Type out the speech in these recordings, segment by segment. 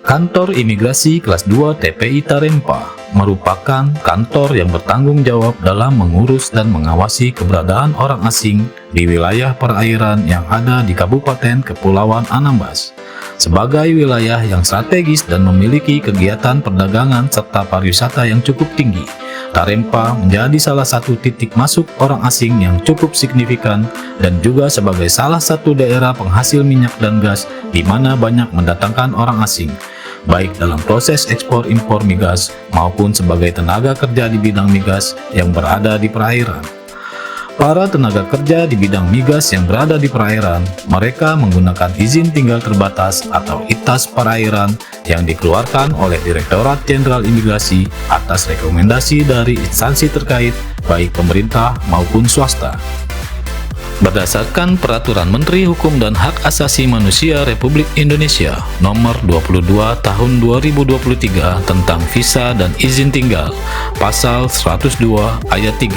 Kantor Imigrasi Kelas 2 TPI Tarempa merupakan kantor yang bertanggung jawab dalam mengurus dan mengawasi keberadaan orang asing di wilayah perairan yang ada di Kabupaten Kepulauan Anambas. Sebagai wilayah yang strategis dan memiliki kegiatan perdagangan serta pariwisata yang cukup tinggi, Tarempa menjadi salah satu titik masuk orang asing yang cukup signifikan dan juga sebagai salah satu daerah penghasil minyak dan gas di mana banyak mendatangkan orang asing, baik dalam proses ekspor impor migas maupun sebagai tenaga kerja di bidang migas yang berada di perairan. Para tenaga kerja di bidang migas yang berada di perairan, mereka menggunakan izin tinggal terbatas atau ITAS perairan yang dikeluarkan oleh Direktorat Jenderal Imigrasi atas rekomendasi dari instansi terkait, baik pemerintah maupun swasta. Berdasarkan Peraturan Menteri Hukum dan Hak Asasi Manusia Republik Indonesia Nomor 22 Tahun 2023 tentang Visa dan Izin Tinggal, Pasal 102 Ayat 3,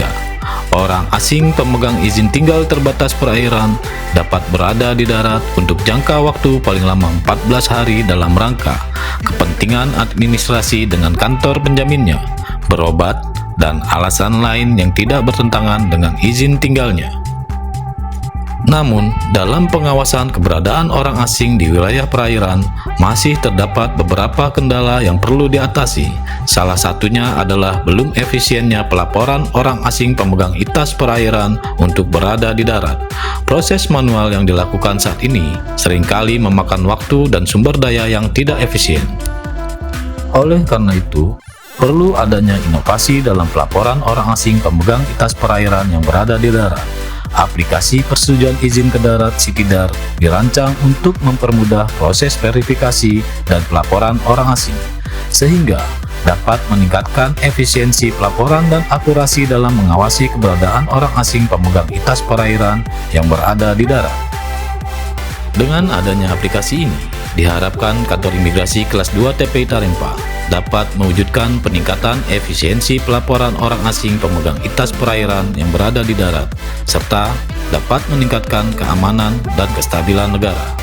orang asing pemegang izin tinggal terbatas perairan dapat berada di darat untuk jangka waktu paling lama 14 hari dalam rangka kepentingan administrasi dengan kantor penjaminnya, berobat, dan alasan lain yang tidak bertentangan dengan izin tinggalnya. Namun, dalam pengawasan keberadaan orang asing di wilayah perairan, masih terdapat beberapa kendala yang perlu diatasi. Salah satunya adalah belum efisiennya pelaporan orang asing pemegang ITAS perairan untuk berada di darat. Proses manual yang dilakukan saat ini seringkali memakan waktu dan sumber daya yang tidak efisien. Oleh karena itu, perlu adanya inovasi dalam pelaporan orang asing pemegang ITAS perairan yang berada di darat. Aplikasi Persetujuan Izin ke Darat (Citidar) dirancang untuk mempermudah proses verifikasi dan pelaporan orang asing, sehingga dapat meningkatkan efisiensi pelaporan dan akurasi dalam mengawasi keberadaan orang asing pemegang ITAS perairan yang berada di darat. Dengan adanya aplikasi ini, diharapkan Kantor Imigrasi Kelas 2 TPI Tarempa dapat mewujudkan peningkatan efisiensi pelaporan orang asing pemegang ITAS perairan yang berada di darat, serta dapat meningkatkan keamanan dan kestabilan negara.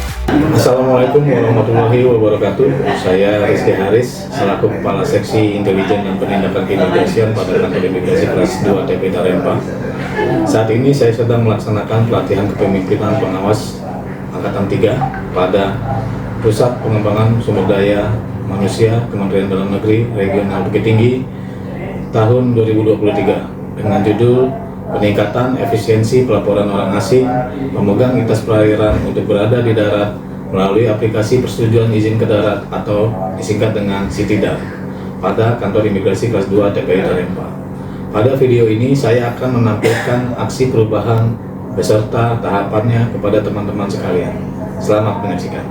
Assalamualaikum warahmatullahi wabarakatuh. Saya Rizky Haris, selaku Kepala Seksi Intelijen dan Penindakan Keimigrasian pada Kantor Imigrasi Kelas 2 TPI Tarempa. Saat ini saya sedang melaksanakan pelatihan kepemimpinan pengawas Angkatan 3 pada Pusat Pengembangan Sumber Daya Manusia Kementerian Dalam Negeri Regional Bukit Tinggi tahun 2023 dengan judul Peningkatan Efisiensi Pelaporan Orang Asing Pemegang ITAS Perairan untuk Berada di Darat melalui aplikasi Persetujuan Izin ke Darat atau disingkat dengan Citidar pada Kantor Imigrasi Kelas 2 TPI Tarempa. Pada video ini saya akan menampilkan aksi perubahan beserta tahapannya kepada teman-teman sekalian. Selamat menyaksikan.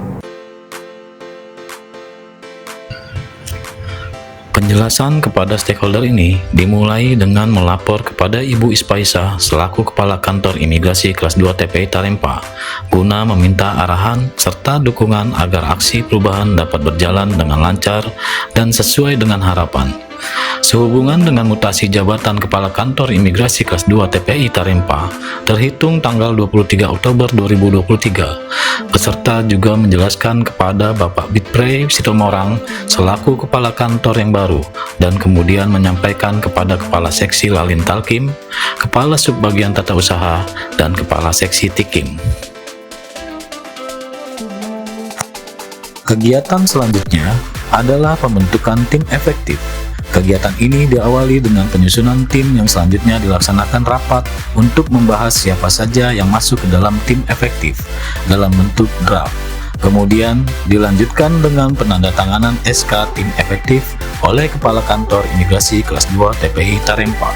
Penjelasan kepada stakeholder ini dimulai dengan melapor kepada Ibu Ispaisah selaku Kepala Kantor Imigrasi Kelas 2 TPI Tarempa guna meminta arahan serta dukungan agar aksi perubahan dapat berjalan dengan lancar dan sesuai dengan harapan. Sehubungan dengan mutasi jabatan Kepala Kantor Imigrasi Kelas 2 TPI Tarempa terhitung tanggal 23 Oktober 2023, peserta juga menjelaskan kepada Bapak Bitpre Sitomorang selaku Kepala Kantor yang baru dan kemudian menyampaikan kepada Kepala Seksi Lalin Talkim, Kepala Subbagian Tata Usaha, dan Kepala Seksi Tikim. Kegiatan selanjutnya adalah pembentukan tim efektif. Kegiatan ini diawali dengan penyusunan tim yang selanjutnya dilaksanakan rapat untuk membahas siapa saja yang masuk ke dalam tim efektif dalam bentuk draft. Kemudian dilanjutkan dengan penandatanganan SK tim efektif oleh Kepala Kantor Imigrasi Kelas 2 TPI Tarempa.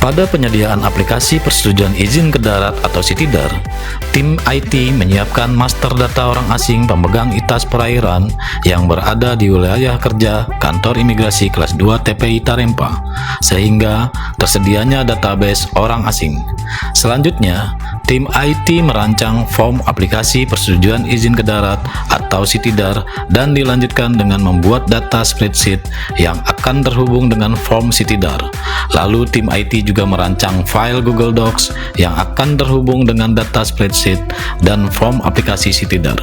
Pada penyediaan aplikasi Persetujuan Izin ke Darat atau Citidar, tim IT menyiapkan master data orang asing pemegang ITAS perairan yang berada di wilayah kerja Kantor Imigrasi Kelas 2 TPI Tarempa, sehingga tersedianya database orang asing. Selanjutnya, Tim IT merancang form aplikasi persetujuan izin ke darat atau CITIDAR dan dilanjutkan dengan membuat data spreadsheet yang akan terhubung dengan form CITIDAR. Lalu tim IT juga merancang file Google Docs yang akan terhubung dengan data spreadsheet dan form aplikasi CITIDAR.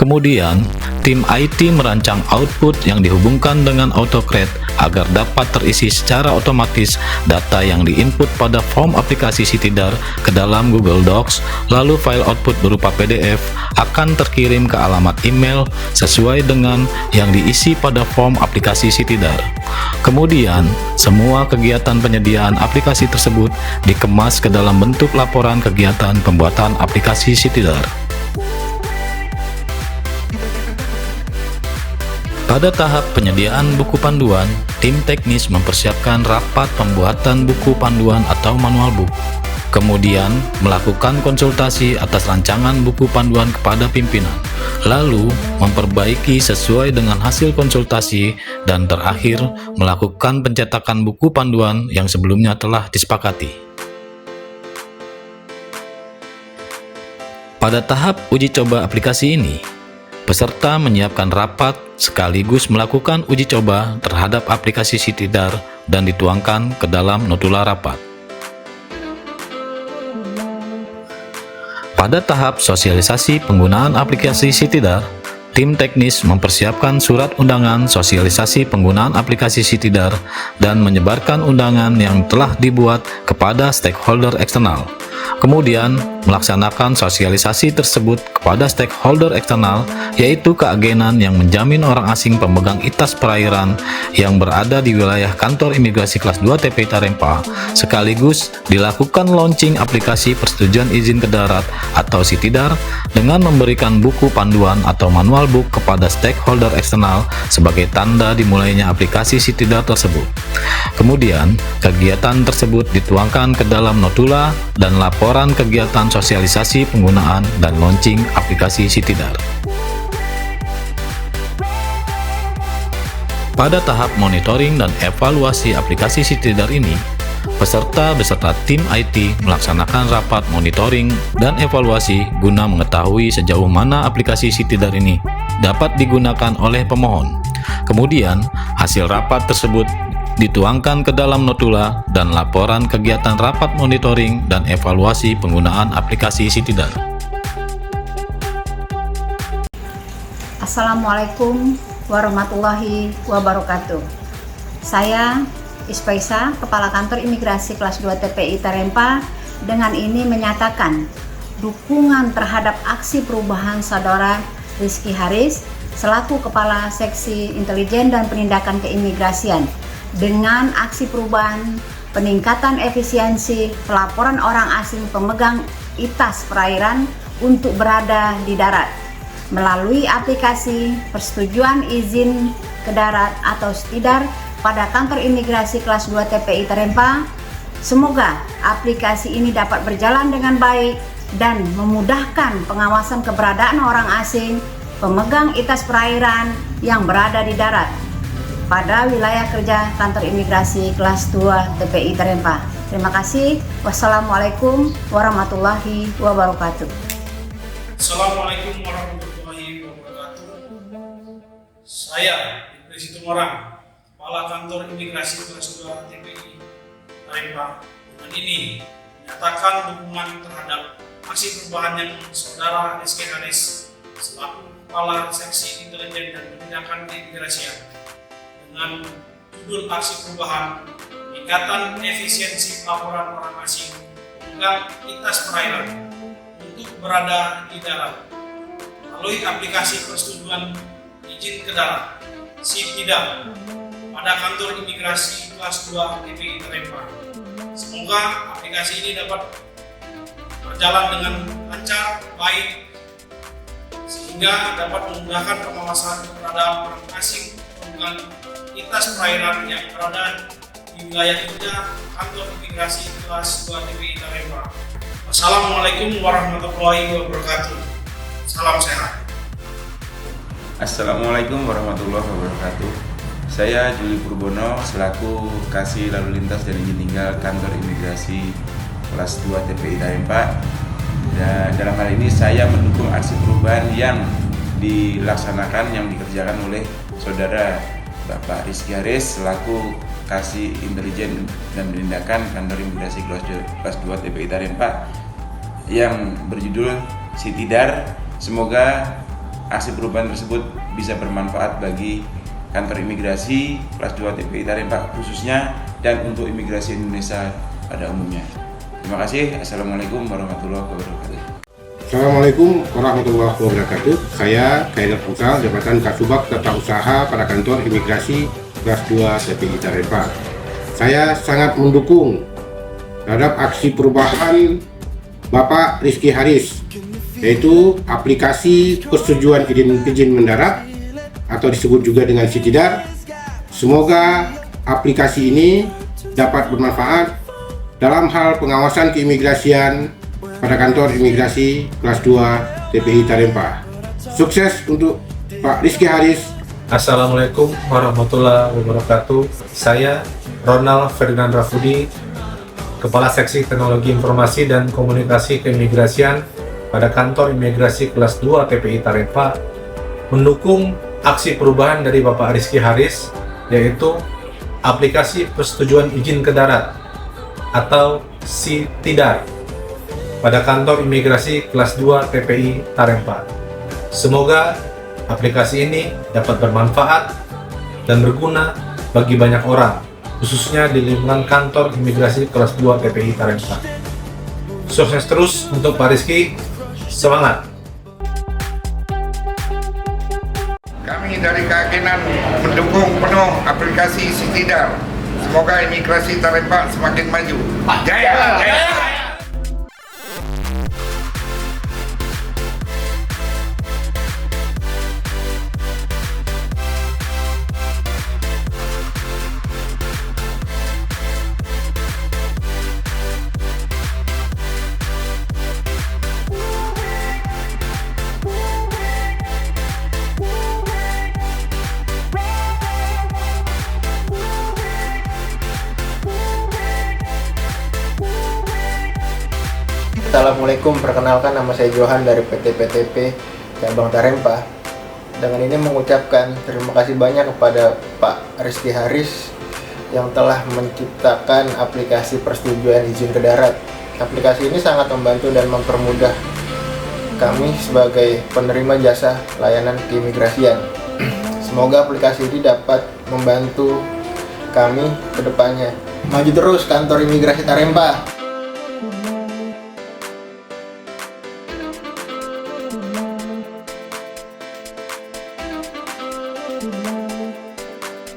Kemudian, tim IT merancang output yang dihubungkan dengan AutoCRAD agar dapat terisi secara otomatis data yang diinput pada form aplikasi CITIDAR ke dalam Google Docs, lalu file output berupa PDF akan terkirim ke alamat email sesuai dengan yang diisi pada form aplikasi CITIDAR. Kemudian, semua kegiatan penyediaan aplikasi tersebut dikemas ke dalam bentuk laporan kegiatan pembuatan aplikasi CITIDAR. Pada tahap penyediaan buku panduan, tim teknis mempersiapkan rapat pembuatan buku panduan atau manual book. Kemudian, melakukan konsultasi atas rancangan buku panduan kepada pimpinan. Lalu, memperbaiki sesuai dengan hasil konsultasi dan terakhir, melakukan pencetakan buku panduan yang sebelumnya telah disepakati. Pada tahap uji coba aplikasi ini, peserta menyiapkan rapat sekaligus melakukan uji coba terhadap aplikasi CITIDAR dan dituangkan ke dalam notula rapat. Pada tahap sosialisasi penggunaan aplikasi CITIDAR, tim teknis mempersiapkan surat undangan sosialisasi penggunaan aplikasi CITIDAR dan menyebarkan undangan yang telah dibuat kepada stakeholder eksternal. Kemudian, melaksanakan sosialisasi tersebut kepada stakeholder eksternal, yaitu keagenan yang menjamin orang asing pemegang ITAS perairan yang berada di wilayah kantor imigrasi kelas 2 TPI Tarempa, sekaligus dilakukan launching aplikasi persetujuan izin ke darat atau CITIDAR dengan memberikan buku panduan atau manual book kepada stakeholder eksternal sebagai tanda dimulainya aplikasi CITIDAR tersebut. Kemudian, kegiatan tersebut dituangkan ke dalam notula dan laporan kegiatan sosialisasi penggunaan dan launching aplikasi CITIDAR. Pada tahap monitoring dan evaluasi aplikasi CITIDAR ini, peserta beserta tim IT melaksanakan rapat monitoring dan evaluasi guna mengetahui sejauh mana aplikasi CITIDAR ini dapat digunakan oleh pemohon. Kemudian, hasil rapat tersebut dituangkan ke dalam notula dan laporan kegiatan rapat monitoring dan evaluasi penggunaan aplikasi CITIDAR. Assalamualaikum warahmatullahi wabarakatuh. Saya Ispaisa, Kepala Kantor Imigrasi Kelas 2 TPI Tarempa, dengan ini menyatakan dukungan terhadap aksi perubahan Saudara Rizky Haris selaku Kepala Seksi Intelijen dan Penindakan Keimigrasian dengan aksi perubahan peningkatan efisiensi pelaporan orang asing pemegang ITAS perairan untuk berada di darat melalui aplikasi persetujuan izin ke darat atau CITIDAR pada kantor imigrasi kelas 2 TPI Tarempa. Semoga aplikasi ini dapat berjalan dengan baik dan memudahkan pengawasan keberadaan orang asing pemegang ITAS perairan yang berada di darat pada wilayah kerja kantor imigrasi kelas 2 TPI Tarempa. Terima kasih. Wassalamualaikum warahmatullahi wabarakatuh. Assalamualaikum warahmatullahi wabarakatuh. Saya Ibnu Situmorang, Kepala Kantor Imigrasi kelas 2 TPI Tarempa, dengan ini menyatakan dukungan terhadap aksi perubahan yang Saudara Rizky Haris selaku Kepala Seksi Intelijen dan Penindakan Keimigrasian dengan judul aksi perubahan peningkatan efisiensi pelaporan orang asing pemegang ITAS perairan untuk berada di darat melalui aplikasi persetujuan izin ke darat CITIDAR pada kantor imigrasi kelas 2 TPI Tarempa. Semoga aplikasi ini dapat berjalan dengan lancar, baik, sehingga dapat memudahkan pengawasan keberadaan orang asing pemegang ITAS perairan yang berada di wilayah kerja kantor imigrasi kelas 2 TPI Tarempa. Wassalamualaikum warahmatullahi wabarakatuh. Salam sehat. Assalamualaikum warahmatullahi wabarakatuh. Saya Juli Purbono selaku Kasih Lalu Lintas dan Izin Tinggal Kantor Imigrasi kelas 2 TPI Tarempa, Dan dalam hal ini saya mendukung aksi perubahan yang dilaksanakan, yang dikerjakan oleh saudara Bapak Rizky Haris selaku Kasih Intelijen dan Penindakan Kantor Imigrasi kelas 2 TPI Tarempa yang berjudul Si Tidar. Semoga aksi perubahan tersebut bisa bermanfaat bagi kantor imigrasi kelas 2 TPI Tarempa khususnya dan untuk imigrasi Indonesia pada umumnya. Terima kasih. Assalamualaikum warahmatullahi wabarakatuh. Assalamualaikum warahmatullahi wabarakatuh. Saya Khairul Faisal, Jabatan Kasubag Tata Usaha pada Kantor Imigrasi Kelas 2 TPI Tarempa. Saya sangat mendukung terhadap aksi perubahan Bapak Rizky Haris, yaitu aplikasi persetujuan izin mendarat atau disebut juga dengan Si Tidar. Semoga aplikasi ini dapat bermanfaat dalam hal pengawasan keimigrasian pada kantor imigrasi kelas 2 TPI Tarempa. Sukses untuk Pak Rizky Haris. Assalamualaikum warahmatullahi wabarakatuh. Saya Ronald Ferdinand Rafudi, Kepala Seksi Teknologi Informasi dan Komunikasi Keimigrasian pada kantor imigrasi kelas 2 TPI Tarempa, mendukung aksi perubahan dari Bapak Rizky Haris, yaitu aplikasi persetujuan izin ke darat atau Si Tidar pada kantor imigrasi kelas 2 TPI Tarempa. Semoga aplikasi ini dapat bermanfaat dan berguna bagi banyak orang, khususnya di lingkungan kantor imigrasi kelas 2 TPI Tarempa. Sukses terus untuk Pak Rizky, semangat! Kami dari keyakinan mendukung penuh aplikasi Si Tidar. Semoga imigrasi Tarempa semakin maju. Jaya! Jaya! Assalamualaikum, perkenalkan nama saya Johan dari PT PTP Cabang Tarempa. Dengan ini mengucapkan terima kasih banyak kepada Pak Rizky Haris yang telah menciptakan aplikasi persetujuan izin ke darat. Aplikasi ini sangat membantu dan mempermudah kami sebagai penerima jasa layanan keimigrasian. Semoga aplikasi ini dapat membantu kami ke depannya. Maju terus kantor imigrasi Tarempa.